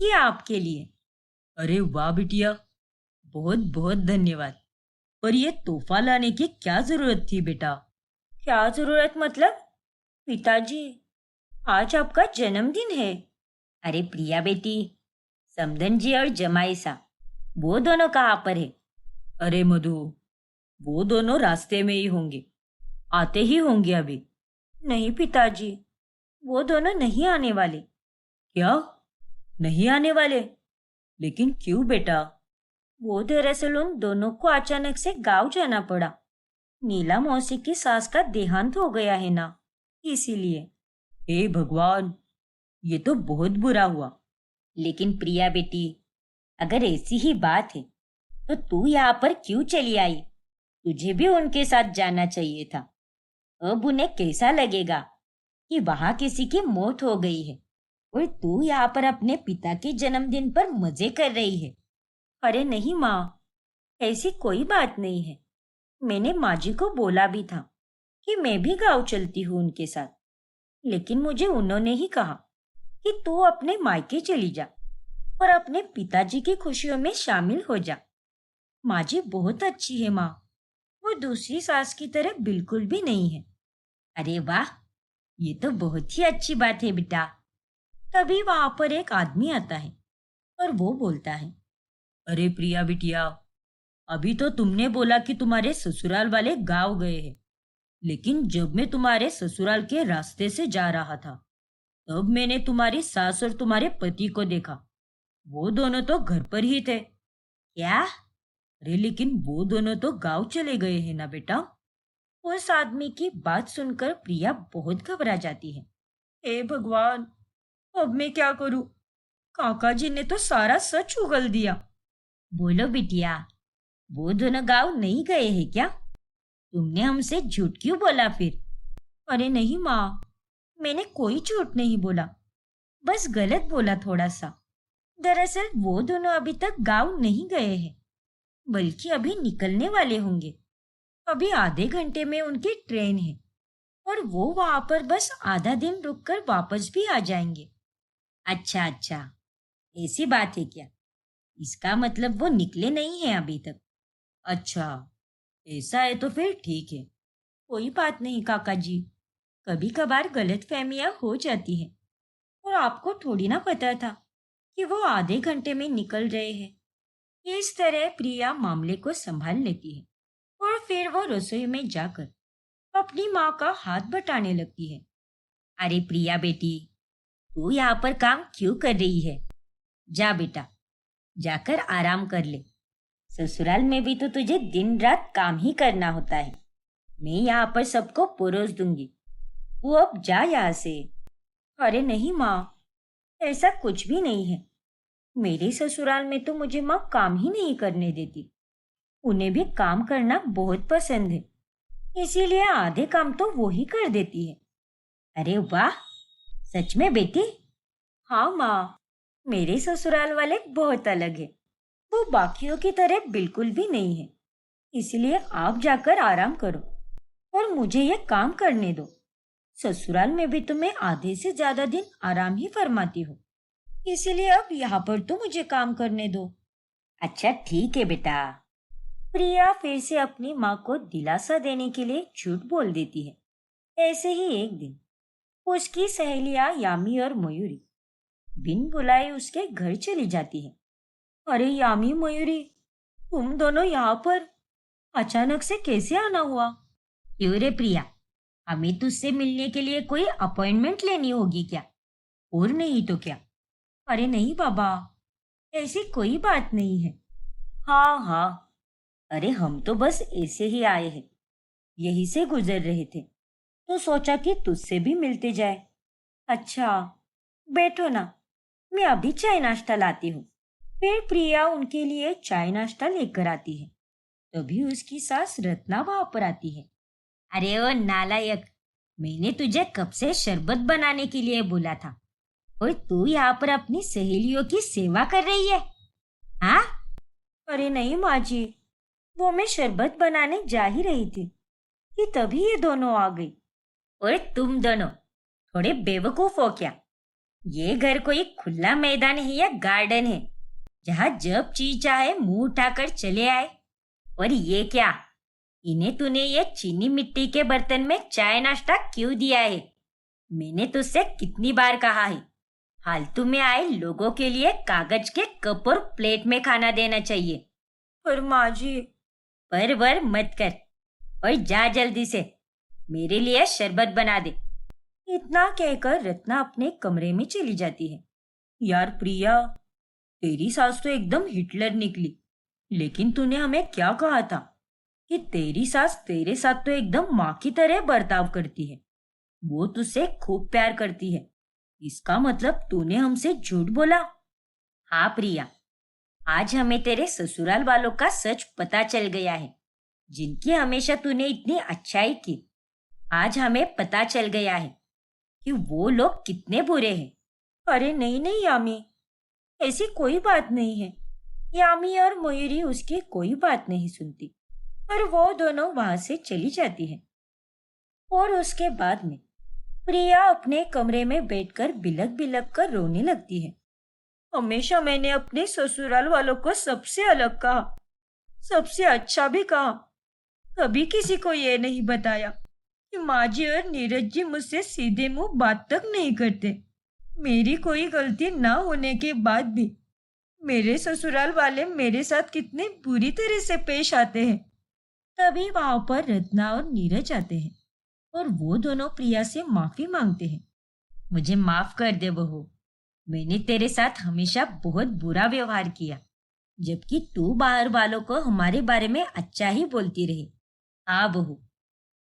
Speaker 2: ये आपके लिए। अरे वाह बिटिया, बहुत बहुत धन्यवाद। पर ये तोहफा लाने की क्या जरूरत थी बेटा? क्या जरूरत मतलब? पिताजी, आज आपका जन्मदिन है। अरे प्रिया बेटी, समधन जी और जमाई सा, वो दोनों कहाँ पर है? अरे मधु, वो दोनों रास्ते में ही होंगे, आते ही होंगे अभी। नहीं पिताजी, वो दोनों नहीं आने वाले। क्या? नहीं आने वाले? लेकिन क्यों बेटा?
Speaker 1: वो दरअसल उन दोनों को अचानक से गांव जाना पड़ा। नीला मौसी की सास का देहांत हो गया है ना, इसीलिए।
Speaker 2: हे भगवान, ये तो बहुत बुरा हुआ।
Speaker 1: लेकिन प्रिया बेटी, अगर ऐसी ही बात है तो तू यहाँ पर क्यों चली आई? तुझे भी उनके साथ जाना चाहिए था। अब उन्हें कैसा लगेगा कि वहां किसी की मौत हो गई है और तू यहाँ पर अपने पिता के जन्मदिन पर मजे कर रही है। अरे नहीं माँ, ऐसी कोई बात नहीं है। मैंने माँ जी को बोला भी था कि मैं भी गाँव चलती हूँ उनके साथ, लेकिन मुझे उन्होंने ही कहा कि तू अपने मायके चली जा और अपने पिताजी की खुशियों में शामिल हो जा। माँ जी बहुत अच्छी है माँ, वो दूसरी सास की तरह बिल्कुल भी नहीं है। अरे वाह, ये तो बहुत ही अच्छी बात है बेटा। तभी वहां पर एक आदमी आता है और वो बोलता है,
Speaker 2: अरे प्रिया बिटिया, अभी तो तुमने बोला कि तुम्हारे ससुराल वाले गांव गए हैं, लेकिन जब मैं तुम्हारे ससुराल के रास्ते से जा रहा था, तब मैंने तुम्हारी सास और तुम्हारे पति को देखा। वो दोनों तो घर पर ही थे।
Speaker 1: क्या?
Speaker 2: अरे लेकिन वो दोनों तो गांव चले गए हैं ना बेटा।
Speaker 1: उस आदमी की बात सुनकर प्रिया बहुत घबरा जाती है।
Speaker 2: हे भगवान, अब मैं क्या करूं? काका जी ने तो सारा सच उगल दिया।
Speaker 1: बोलो बिटिया, वो दोनों गांव नहीं गए हैं क्या? तुमने हमसे झूठ क्यों बोला फिर?
Speaker 2: अरे नहीं माँ,
Speaker 1: मैंने कोई झूठ नहीं बोला, बस गलत बोला थोड़ा सा। दरअसल वो दोनों अभी तक गांव नहीं गए हैं, बल्कि अभी निकलने वाले होंगे। अभी आधे घंटे में उनकी ट्रेन है और वो वहां पर बस आधा दिन रुककर वापस भी आ जाएंगे। अच्छा अच्छा, ऐसी बात है क्या? इसका मतलब वो निकले नहीं हैं अभी तक।
Speaker 2: अच्छा, ऐसा है तो फिर ठीक है।
Speaker 1: कोई बात नहीं काका जी, कभी कभार गलतफहमियां हो जाती हैं और आपको थोड़ी ना पता था कि वो आधे घंटे में निकल रहे हैं। इस तरह प्रिया मामले को संभाल लेती है और फिर वो रसोई में जाकर अपनी माँ का हाथ बटाने लगती है। अरे प्रिया बेटी, तू यहाँ पर काम क्यों कर रही है? जा बेटा, जाकर आराम कर ले। ससुराल में भी तो तुझे दिन रात काम ही करना होता है। मैं यहाँ पर सबको परोस दूंगी, तू अब जा यहाँ से। अरे नहीं माँ, ऐसा कुछ भी नहीं है। मेरे ससुराल में तो मुझे माँ काम ही नहीं करने देती। उन्हें भी काम करना बहुत पसंद है, इसीलिए आधे काम तो वो ही कर देती है। अरे वाह, सच में बेटी? हाँ माँ, मेरे ससुराल वाले बहुत अलग है। वो बाकियों की तरह बिल्कुल भी नहीं है। इसलिए आप जाकर आराम करो और मुझे ये काम करने दो। ससुराल में भी तुम्हें आधे से ज्यादा दिन आराम ही फरमाती हो, इसीलिए अब यहाँ पर तो मुझे काम करने दो। अच्छा ठीक है बेटा। प्रिया फिर से अपनी माँ को दिलासा देने के लिए झूठ बोल देती है। ऐसे ही एक दिन उसकी सहेलियां यामी और मयूरी बिन बुलाए उसके घर चली जाती है। अरे यामी, मयूरी, तुम दोनों यहाँ पर अचानक से कैसे आना हुआ? क्यों रे प्रिया, हमें तुझसे मिलने के लिए कोई अपॉइंटमेंट लेनी होगी क्या? और नहीं तो क्या? अरे नहीं बाबा, ऐसी कोई बात नहीं है। हाँ हाँ, अरे हम तो बस ऐसे ही आए हैं, यहीं से गुजर रहे थे तो सोचा कि तुझसे भी मिलते जाए। अच्छा, बैठो ना, मैं अभी चाय नाश्ता लाती हूँ। फिर प्रिया उनके लिए चाय नाश्ता लेकर आती है। तभी उसकी सास रत्ना वहां पर आती है। अरे ओ नालायक, मैंने तुझे कब से शरबत बनाने के लिए बोला था और तू यहाँ पर अपनी सहेलियों की सेवा कर रही है? हाँ? अरे नहीं माँ जी, वो मैं शरबत बनाने जा ही रही थी कि तभी ये दोनों आ गई। और तुम दोनों थोड़े बेवकूफ हो क्या? ये घर कोई खुला मैदान है या गार्डन है जहाँ जब जी चाहे मुंह उठाकर चले आए? और ये क्या, इन्हें तूने ये चीनी मिट्टी के बर्तन में चाय नाश्ता क्यों दिया है? मैंने तुझसे कितनी बार कहा है, फालतू में आए लोगों के लिए कागज के कप और प्लेट में खाना देना चाहिए। पर माँ जी। पर वर मत कर और जा जल्दी से, मेरे लिए शरबत बना दे। इतना कहकर रत्ना अपने कमरे में चली जाती है
Speaker 2: यार प्रिया, तेरी सास तो एकदम हिटलर निकली। लेकिन तूने हमें क्या कहा था कि तेरी सास तेरे साथ तो एकदम माँ की तरह बर्ताव करती है, वो तुझसे खूब प्यार करती है। इसका मतलब तूने हमसे झूठ बोला।
Speaker 1: हाँ प्रिया, आज हमें तेरे ससुराल वालों का सच पता चल गया है, जिनकी हमेशा तूने इतनी अच्छाई की। आज हमें पता चल गया है कि वो लोग कितने बुरे हैं।
Speaker 2: अरे नहीं नहीं यामी, ऐसी कोई बात नहीं है। यामी और मयूरी उसकी कोई बात नहीं सुनती और वो दोनों वहां से चली जाती है। और उसके बाद में प्रिया अपने कमरे में बैठकर बिलक बिलक कर रोने लगती है। हमेशा मैंने अपने ससुराल वालों को सबसे अलग कहा, सबसे अच्छा भी कहा। कभी किसी को ये नहीं बताया कि माँ जी और नीरज जी मुझसे सीधे मुंह बात तक नहीं करते। मेरी कोई गलती ना होने के बाद भी मेरे ससुराल वाले मेरे साथ कितनी बुरी तरह से पेश आते हैं। तभी वहां पर रत्ना और नीरज आते हैं और वो दोनों प्रिया से माफी मांगते हैं।
Speaker 1: मुझे माफ कर दे बहू, मैंने तेरे साथ हमेशा बहुत बुरा व्यवहार किया, जबकि तू बाहर वालों को हमारे बारे में अच्छा ही बोलती रही। हाँ बहू,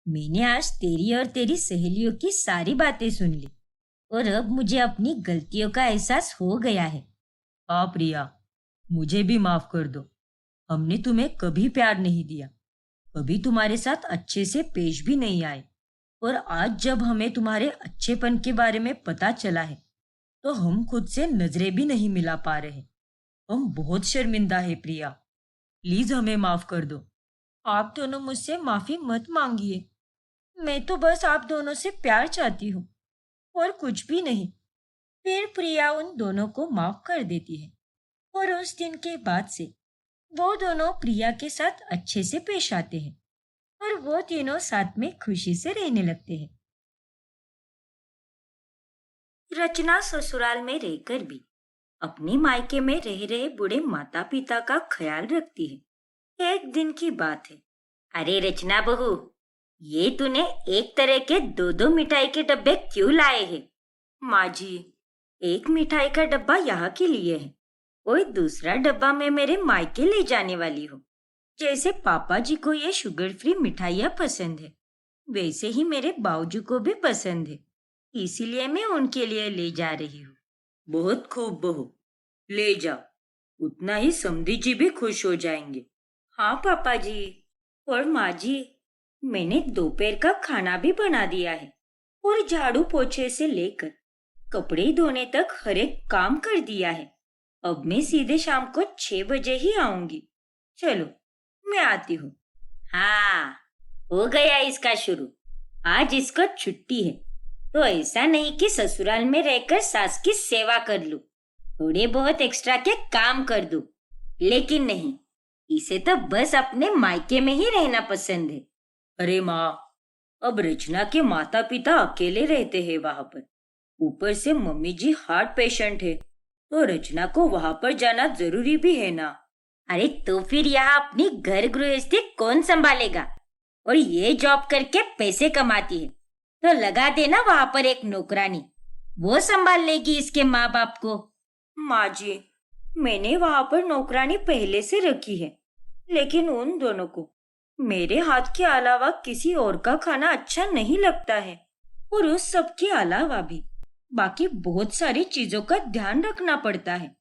Speaker 1: मैंने आज तेरी और तेरी सहेलियों की सारी बातें सुन ली और अब मुझे अपनी गलतियों का एहसास हो गया है।
Speaker 2: हाँ प्रिया, मुझे भी माफ कर दो। हमने तुम्हें कभी प्यार नहीं दिया, कभी तुम्हारे साथ अच्छे से पेश भी नहीं आए। और आज जब हमें तुम्हारे अच्छेपन के बारे में पता चला है तो हम खुद से नजरें भी नहीं मिला पा रहे। हम बहुत शर्मिंदा है प्रिया, प्लीज हमें माफ कर दो। आप दोनों मुझसे माफी मत मांगिए, मैं तो बस आप दोनों से प्यार चाहती हूँ और कुछ भी नहीं। फिर प्रिया उन दोनों को माफ कर देती है और उस दिन के बाद से वो दोनों प्रिया के साथ अच्छे से पेश आते हैं और वो तीनों साथ में खुशी से रहने लगते हैं।
Speaker 1: रचना ससुराल में रहकर भी अपने मायके में रह रहे बूढ़े माता पिता का ख्याल रखती है। एक दिन की बात है। अरे रचना बहू, ये तूने एक तरह के दो दो मिठाई के डब्बे क्यों लाए हैं? माँ जी, एक मिठाई का डब्बा यहाँ के लिए है और दूसरा डब्बा मैं मेरे मायके ले जाने वाली हूँ। जैसे पापा जी को ये शुगर फ्री मिठाइयाँ पसंद है, वैसे ही मेरे बाऊजी को भी पसंद है, इसीलिए मैं उनके लिए ले जा रही हूँ।
Speaker 2: बहुत खूब बहू, ले जाओ, उतना ही समधी जी भी खुश हो जाएंगे।
Speaker 1: हाँ पापा जी। और माँ जी, मैंने दोपहर का खाना भी बना दिया है और झाड़ू पोछे से लेकर कपड़े धोने तक हर एक काम कर दिया है। अब मैं सीधे शाम को 6 बजे ही आऊंगी। चलो, मैं आती हूँ। हाँ, हो गया इसका शुरू। आज इसको छुट्टी है, तो ऐसा नहीं कि ससुराल में रहकर सास की सेवा कर लूं, थोड़े बहुत एक्स्ट्रा के काम कर दूं। लेकिन नहीं, इसे तो बस अपने मायके में ही रहना पसंद है।
Speaker 2: अरे माँ, अब रचना के माता पिता अकेले रहते हैं वहां पर। ऊपर से मम्मी जी हार्ट पेशेंट है, तो रचना को वहां पर जाना जरूरी भी है ना।
Speaker 1: अरे तो फिर यहाँ अपनी घर गृहस्थी कौन संभालेगा? और ये जॉब करके पैसे कमाती है, तो लगा देना वहां पर एक नौकरानी, वो संभाल लेगी इसके माँ बाप को।
Speaker 2: माँ जी, मैंने वहां पर नौकरानी पहले से रखी है, लेकिन उन दोनों को मेरे हाथ के अलावा किसी और का खाना अच्छा नहीं लगता है। और उस सब के अलावा भी बाकी बहुत सारी चीजों का ध्यान रखना पड़ता है।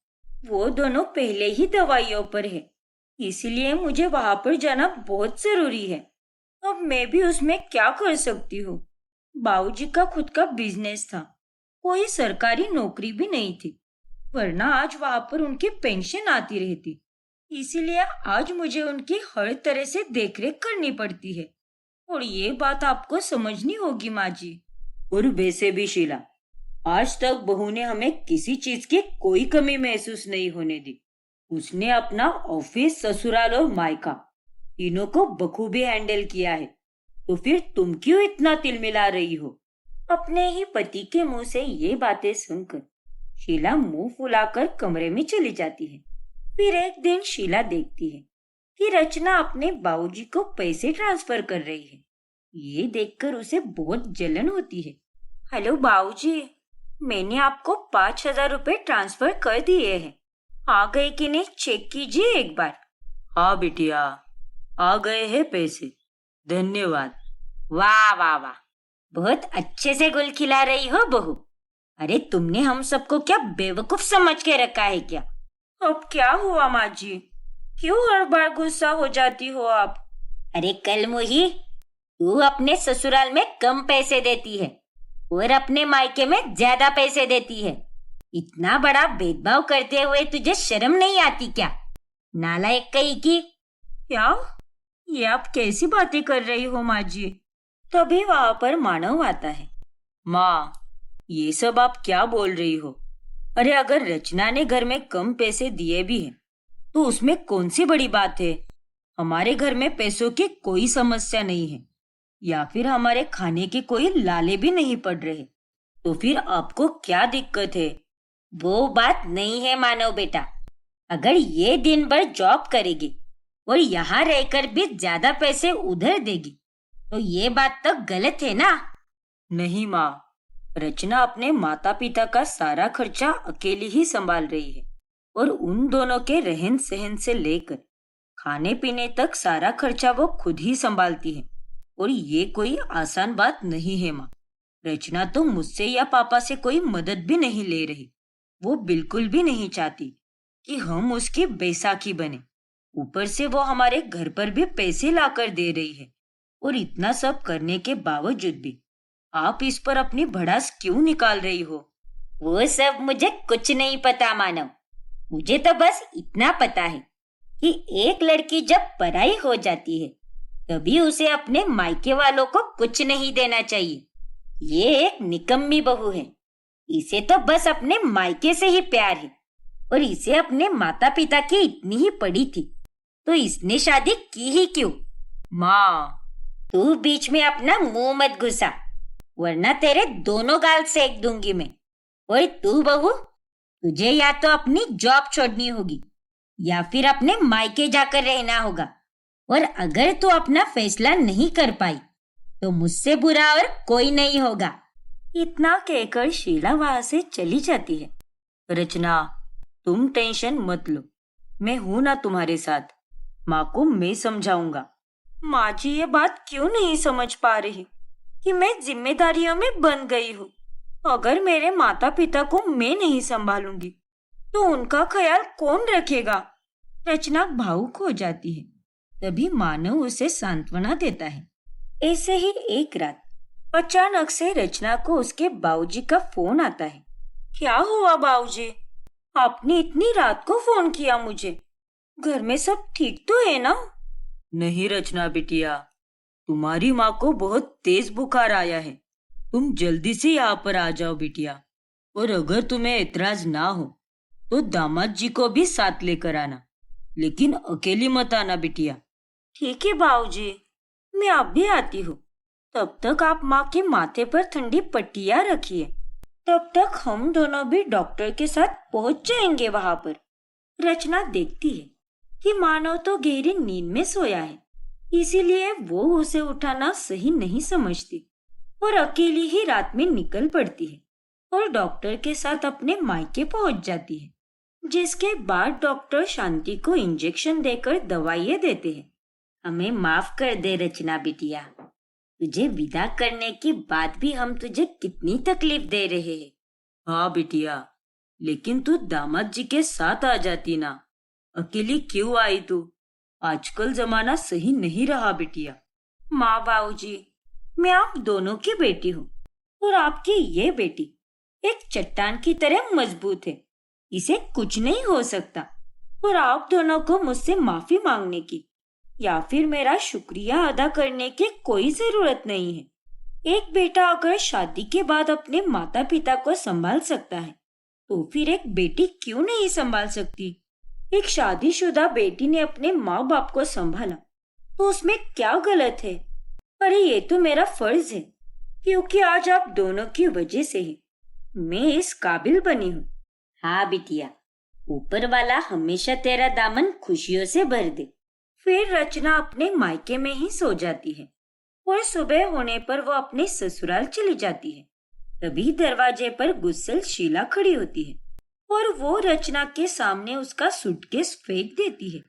Speaker 2: वो दोनों पहले ही दवाइयों पर है, इसीलिए मुझे वहां पर जाना बहुत जरूरी है। अब मैं भी उसमें क्या कर सकती हूँ? बाबूजी का खुद का बिजनेस था, कोई सरकारी नौकरी भी नहीं थी, वरना आज वहां पर उनकी पेंशन आती रहती। इसीलिए आज मुझे उनकी हर तरह से देखरेख करनी पड़ती है और ये बात आपको समझनी होगी माँ जी। और वैसे भी शीला, आज तक बहू ने हमें किसी चीज की कोई कमी महसूस नहीं होने दी। उसने अपना ऑफिस, ससुराल और मायका तीनों को बखूबी हैंडल किया है, तो फिर तुम क्यों इतना तिलमिला रही हो? अपने ही पति के मुंह से ये बातें सुनकर शीला मुंह फुलाकर कमरे में चली जाती है। फिर एक दिन शीला देखती है कि रचना अपने बाबूजी को पैसे ट्रांसफर कर रही है। ये देखकर उसे बहुत जलन होती है। हेलो बाबूजी, मैंने आपको 5,000 रुपए ट्रांसफर कर दिए हैं। आ गए कि नहीं चेक कीजिए एक बार। हाँ बिटिया, आ गए हैं पैसे, धन्यवाद।
Speaker 1: वाह वाह वाह, बहुत अच्छे से गुल खिला रही हो बहू। अरे तुमने हम सबको क्या बेवकूफ समझ के रखा है क्या?
Speaker 2: अब क्या हुआ माँ जी, क्यों हर बार गुस्सा हो जाती हो आप?
Speaker 1: अरे कल मुही, तू अपने ससुराल में कम पैसे देती है और अपने मायके में ज्यादा पैसे देती है। इतना बड़ा भेदभाव करते हुए तुझे शर्म नहीं आती क्या? नालायक कहीं की।
Speaker 2: क्या? ये आप कैसी बातें कर रही हो माँ जी? तभी वहां पर मानव आता है। माँ, ये सब आप क्या बोल रही हो? अरे अगर रचना ने घर में कम पैसे दिए भी हैं, तो उसमें कौन सी बड़ी बात है? हमारे घर में पैसों की कोई समस्या नहीं है, या फिर हमारे खाने के कोई लाले भी नहीं पड़ रहे। तो फिर आपको क्या दिक्कत है?
Speaker 1: वो बात नहीं है मानव बेटा। अगर ये दिन भर जॉब करेगी और यहाँ रहकर भी ज्यादा पैसे उधर देगी तो ये बात तो गलत है ना?
Speaker 2: नहीं माँ, रचना अपने माता पिता का सारा खर्चा अकेली ही संभाल रही है और उन दोनों के रहन सहन से लेकर खाने पीने तक सारा खर्चा वो खुद ही संभालती है। और ये कोई आसान बात नहीं है माँ। रचना तो मुझसे या पापा से कोई मदद भी नहीं ले रही। वो बिल्कुल भी नहीं चाहती कि हम उसकी बैसाखी बने। ऊपर से वो हमारे घर पर भी पैसे लाकर दे रही है। और इतना सब करने के बावजूद भी आप इस पर अपनी भड़ास क्यों निकाल रही हो?
Speaker 1: वो सब मुझे कुछ नहीं पता मानव। मुझे तो बस इतना पता है कि एक लड़की जब पराई हो जाती है तभी उसे अपने मायके वालों को कुछ नहीं देना चाहिए। ये एक निकम्मी बहू है। इसे तो बस अपने मायके से ही प्यार है और इसे अपने माता पिता की इतनी ही पड़ी थी तो इसने शादी की ही क्यों?
Speaker 2: माँ,
Speaker 1: तू बीच में अपना मुंह मत घुसा वरना तेरे दोनों गाल सेक दूंगी मैं। और तू बहू, तुझे या तो अपनी जॉब छोड़नी होगी या फिर अपने मायके जाकर रहना होगा। और अगर तू अपना फैसला नहीं कर पाई तो मुझसे बुरा और कोई नहीं होगा।
Speaker 2: इतना कहकर शीला वहां से चली जाती है। रचना, तुम टेंशन मत लो, मैं हूं ना तुम्हारे साथ। माँ को मैं समझाऊंगा। माँ जी ये बात क्यों नहीं समझ पा रही कि मैं जिम्मेदारियों में बंध गई हूँ। अगर मेरे माता पिता को मैं नहीं संभालूंगी तो उनका ख्याल कौन रखेगा? रचना भावुक हो जाती है। तभी मानव उसे सांत्वना देता है। ऐसे ही एक रात अचानक से रचना को उसके बाबूजी का फोन आता है। क्या हुआ बाबूजी, आपने इतनी रात को फोन किया मुझे? घर में सब ठीक तो है ना? नहीं रचना बिटिया, तुम्हारी माँ को बहुत तेज बुखार आया है। तुम जल्दी से यहाँ पर आ जाओ बिटिया। और अगर तुम्हें एतराज ना हो तो दामाद जी को भी साथ लेकर आना, लेकिन अकेली मत आना बिटिया। ठीक है बाबूजी, मैं अब भी आती हूँ। तब तक आप माँ के माथे पर ठंडी पट्टियाँ रखिए। तब तक हम दोनों भी डॉक्टर के साथ पहुँच जाएंगे वहां पर। रचना देखती है कि मानव तो गहरी नींद में सोया है, इसीलिए वो उसे उठाना सही नहीं समझती और अकेली ही रात में निकल पड़ती है और डॉक्टर के साथ अपने मायके पहुंच जाती है। जिसके बाद डॉक्टर शांति को इंजेक्शन देकर दवाइयाँ देते हैं।
Speaker 1: हमें माफ कर दे रचना बिटिया, तुझे विदा करने के बाद भी हम तुझे कितनी तकलीफ दे रहे हैं।
Speaker 2: हाँ बिटिया, लेकिन तू दामाद जी के साथ आ जाती ना। अकेली क्यों आई तू? आजकल जमाना सही नहीं रहा बिटिया। माँ बाबूजी, मैं आप दोनों की बेटी हूँ और आपकी ये बेटी एक चट्टान की तरह मजबूत है। इसे कुछ नहीं हो सकता और आप दोनों को मुझसे माफी मांगने की या फिर मेरा शुक्रिया अदा करने की कोई जरूरत नहीं है। एक बेटा अगर शादी के बाद अपने माता पिता को संभाल सकता है तो फिर एक बेटी क्यों नहीं संभाल सकती? एक शादीशुदा बेटी ने अपने माँ बाप को संभाला तो उसमें क्या गलत है? अरे ये तो मेरा फर्ज है, क्योंकि आज आप दोनों की वजह से ही मैं इस काबिल बनी हूँ।
Speaker 1: हाँ बिटिया, ऊपर वाला हमेशा तेरा दामन खुशियों से भर दे।
Speaker 2: फिर रचना अपने मायके में ही सो जाती है और सुबह होने पर वो अपने ससुराल चली जाती है। तभी दरवाजे पर गुस्सैल शीला खड़ी होती है और वो रचना के सामने उसका सूटकेस फेंक देती है।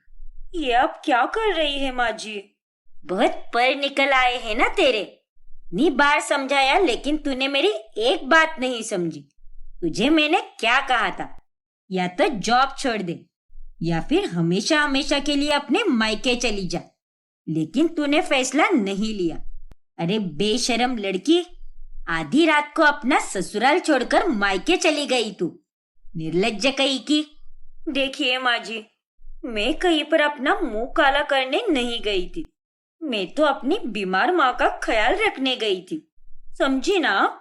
Speaker 2: ये आप क्या कर रही है माँ जी? बहुत पर निकल आए हैं ना तेरे। इतनी बार समझाया लेकिन तूने मेरी एक बात नहीं समझी। तुझे मैंने क्या कहा था, या तो जॉब छोड़ दे या फिर हमेशा हमेशा के लिए अपने मायके चली जा, लेकिन तूने फैसला नहीं लिया। अरे बेशरम लड़की, आधी रात को अपना ससुराल छोड़कर मायके चली गई तू, निर्लज्ज कहीं की। देखिए माँ जी, मैं कहीं पर अपना मुंह काला करने नहीं गई थी। मैं तो अपनी बीमार माँ का ख्याल रखने गई थी, समझी ना?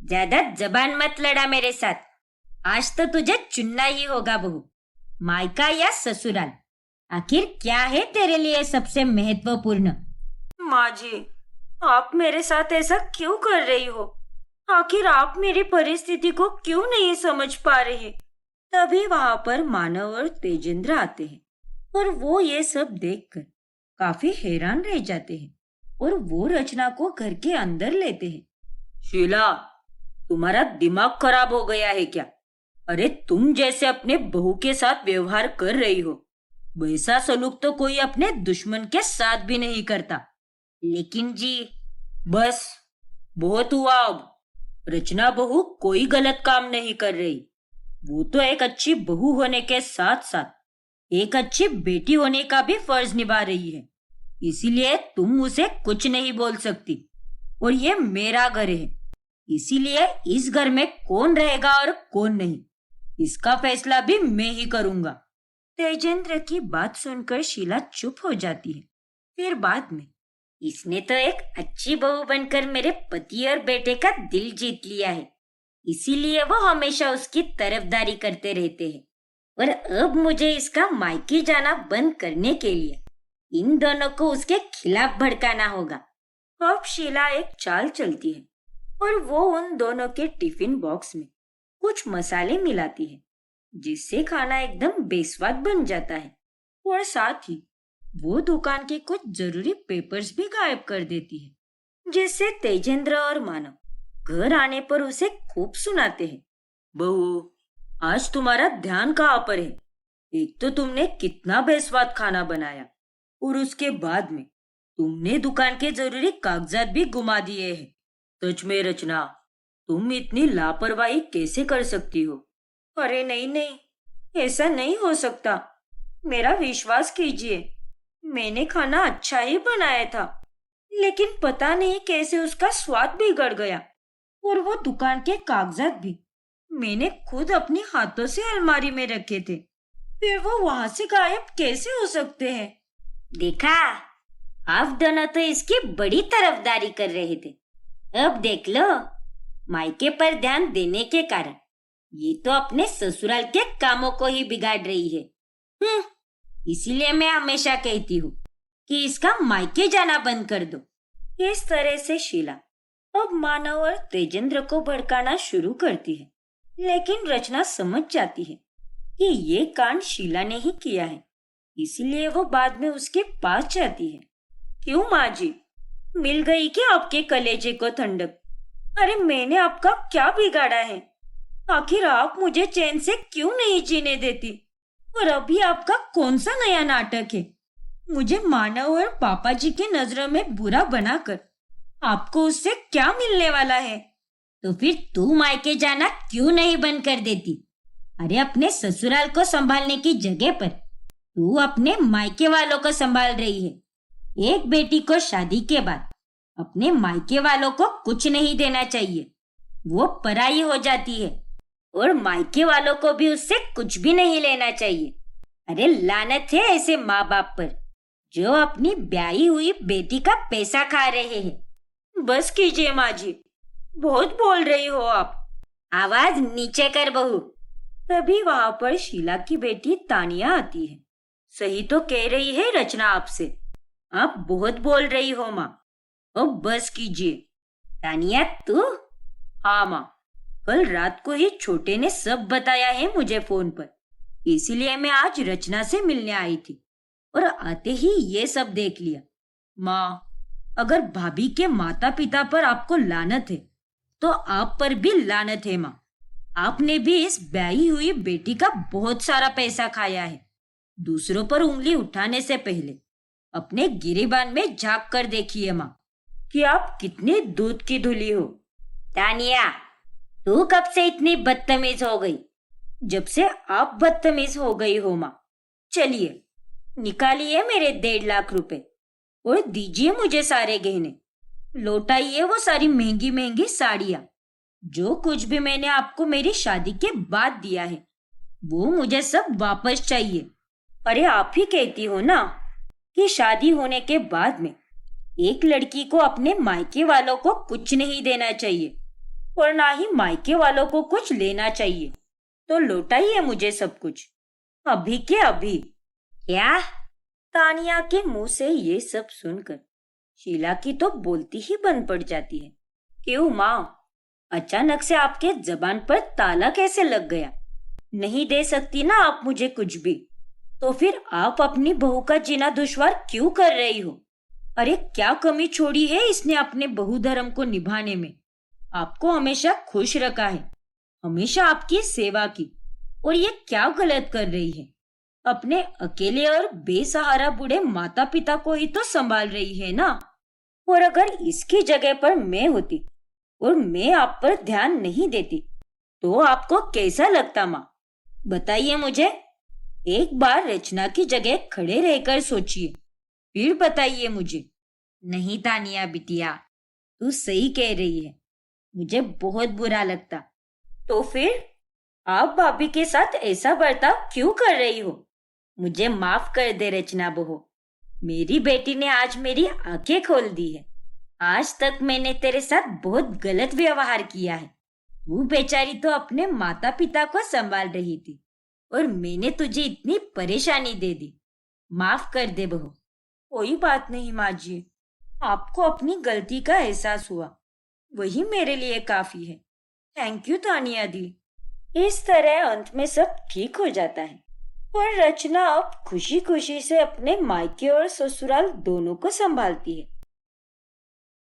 Speaker 2: ज्यादा जबान मत लड़ा मेरे साथ। आज तो तुझे चुनना ही होगा बहू, मायका या ससुराल। आखिर क्या है तेरे लिए सबसे महत्वपूर्ण? माँ जी, आप मेरे साथ ऐसा क्यों कर रही हो? आखिर आप मेरी परिस्थिति को क्यों नहीं समझ पा रही? तभी वहां पर मानव और तेजेंद्र आते हैं और वो ये सब देखकर काफी हैरान रह जाते हैं और वो रचना को घर के अंदर लेते हैं। शीला, तुम्हारा दिमाग खराब हो गया है क्या? अरे तुम जैसे अपने बहू के साथ व्यवहार कर रही हो, वैसा सलूक तो कोई अपने दुश्मन के साथ भी नहीं करता। लेकिन जी, बस बहुत हुआ अब। रचना बहू कोई गलत काम नहीं कर रही। वो तो एक अच्छी बहू होने के साथ साथ एक अच्छी बेटी होने का भी फर्ज निभा रही है। इसीलिए तुम उसे कुछ नहीं बोल सकती। और ये मेरा घर है, इसीलिए इस घर में कौन रहेगा और कौन नहीं, इसका फैसला भी मैं ही करूंगा। तेजेंद्र की बात सुनकर शीला चुप हो जाती है। फिर बाद में, इसने तो एक अच्छी बहू बनकर मेरे पति और बेटे का दिल जीत लिया है, इसीलिए वो हमेशा उसकी तरफदारी करते रहते हैं। और अब मुझे इसका मायके जाना बंद करने के लिए इन दोनों को उसके खिलाफ भड़काना होगा। अब शीला एक चाल चलती है और वो उन दोनों के टिफिन बॉक्स में कुछ मसाले मिलाती है, जिससे खाना एकदम बेस्वाद बन जाता है। और साथ ही वो दुकान के कुछ जरूरी पेपर्स भी गायब कर देती है, जिससे तेजेंद्र और मानव घर आने पर उसे खूब सुनाते हैं। बहू, आज तुम्हारा ध्यान कहाँ पर है? एक तो तुमने कितना बेस्वाद खाना बनाया और उसके बाद में तुमने दुकान के जरूरी कागजात भी गुमा दिए हैं। सच में रचना, तुम इतनी लापरवाही कैसे कर सकती हो? अरे नहीं नहीं, ऐसा नहीं हो सकता। मेरा विश्वास कीजिए, मैंने खाना अच्छा ही बनाया था, लेकिन पता नहीं कैसे उसका स्वाद बिगड़ गया। और वो दुकान के कागजात भी मैंने खुद अपने हाथों से अलमारी में रखे थे, फिर वो वहां से गायब कैसे हो सकते हैं? देखा, आप दोनों तो इसकी बड़ी तरफदारी कर रहे थे। अब देख लो, मायके पर ध्यान देने के कारण ये तो अपने ससुराल के कामों को ही बिगाड़ रही है। इसीलिए मैं हमेशा कहती हूँ कि इसका मायके जाना बंद कर दो। इस तरह से शीला अब मानव और तेजेंद्र को भड़काना शुरू करती है, लेकिन रचना समझ जाती है कि ये कांड शीला ने ही किया है, इसीलिए वो बाद में उसके पास जाती है। क्यों माँ जी, मिल गई क्या आपके कलेजे को ठंडक? अरे मैंने आपका क्या बिगाड़ा है? आखिर आप मुझे चैन से क्यों नहीं जीने देती? और अभी आपका कौन सा नया नाटक है? मुझे मानव और पापा जी की नजरों में बुरा बनाकर आपको उससे क्या मिलने वाला है? तो फिर तू मायके जाना क्यों नहीं बंद कर देती? अरे अपने ससुराल को संभालने की जगह पर तू अपने मायके वालों को संभाल रही है। एक बेटी को शादी के बाद अपने मायके वालों को कुछ नहीं देना चाहिए, वो पराई हो जाती है, और मायके वालों को भी उससे कुछ भी नहीं लेना चाहिए। अरे लानत है ऐसे माँ बाप पर जो अपनी ब्याही हुई बेटी का पैसा खा रहे हैं। बस कीजिए माँ जी, बहुत बोल रही हो आप। आवाज नीचे कर बहू। तभी वहां पर शीला की बेटी तानिया आती है। सही तो कह रही है रचना आपसे, आप बहुत बोल रही हो माँ। अब बस कीजिए। तानिया तू? हाँ माँ, कल रात को ही छोटे ने सब बताया है मुझे फोन पर, इसीलिए मैं आज रचना से मिलने आई थी और आते ही ये सब देख लिया। माँ, अगर भाभी के माता पिता पर आपको लानत है तो आप पर भी लानत है माँ। आपने भी इस ब्याही हुई बेटी का बहुत सारा पैसा खाया है। दूसरों पर उंगली उठाने से पहले अपने गिरेबान में झांक कर देखिए माँ कि आप कितनी दूध की धुली हो। तानिया, तू कब से इतनी बदतमीज हो गई? जब से आप बदतमीज हो गई हो माँ। चलिए, निकालिए मेरे 1.5 लाख रुपए और दीजिए मुझे सारे गहने। लौटाइए वो सारी महंगी महंगी साड़ियाँ। जो कुछ भी मैंने आपको मेरी शादी के बाद दिया है वो मुझे सब वापस चाहिए। अरे आप ही कहती हो ना कि शादी होने के बाद में एक लड़की को अपने मायके वालों को कुछ नहीं देना चाहिए और ना ही मायके वालों को कुछ लेना चाहिए। तो लौटाइए मुझे सब कुछ, अभी के अभी। क्या? तानिया के मुंह से ये सब सुनकर शीला की तो बोलती ही बंद पड़ जाती है। क्यों माँ, अचानक से आपके जबान पर ताला कैसे लग गया? नहीं दे सकती ना आप मुझे कुछ भी, तो फिर आप अपनी बहू का जीना दुश्वार क्यों कर रही हो? अरे क्या कमी छोड़ी है इसने अपने बहू धर्म को निभाने में? आपको हमेशा खुश रखा है, हमेशा आपकी सेवा की, और ये क्या गलत कर रही है? अपने अकेले और बेसहारा बूढ़े माता पिता को ही तो संभाल रही है ना। और अगर इसकी जगह पर मैं होती और मैं आप पर ध्यान नहीं देती तो आपको कैसा लगता माँ? बताइए मुझे। एक बार रचना की जगह खड़े रहकर सोचिए, फिर बताइए मुझे। नहीं तानिया बिटिया, तू सही कह रही है, मुझे बहुत बुरा लगता। तो फिर आप भाभी के साथ ऐसा बर्ताव क्यों कर रही हो? मुझे माफ कर दे रचना बहू, मेरी बेटी ने आज मेरी आंखें खोल दी है। आज तक मैंने तेरे साथ बहुत गलत व्यवहार किया है। तू बेचारी तो अपने माता पिता को संभाल रही थी और मैंने तुझे इतनी परेशानी दे दी। माफ कर दे बहू। कोई बात नहीं माँ जी, आपको अपनी गलती का एहसास हुआ, वही मेरे लिए काफी है। थैंक यू तानिया दी। इस तरह अंत में सब ठीक हो जाता है और रचना अब खुशी खुशी से अपने मायके और ससुराल दोनों को संभालती है।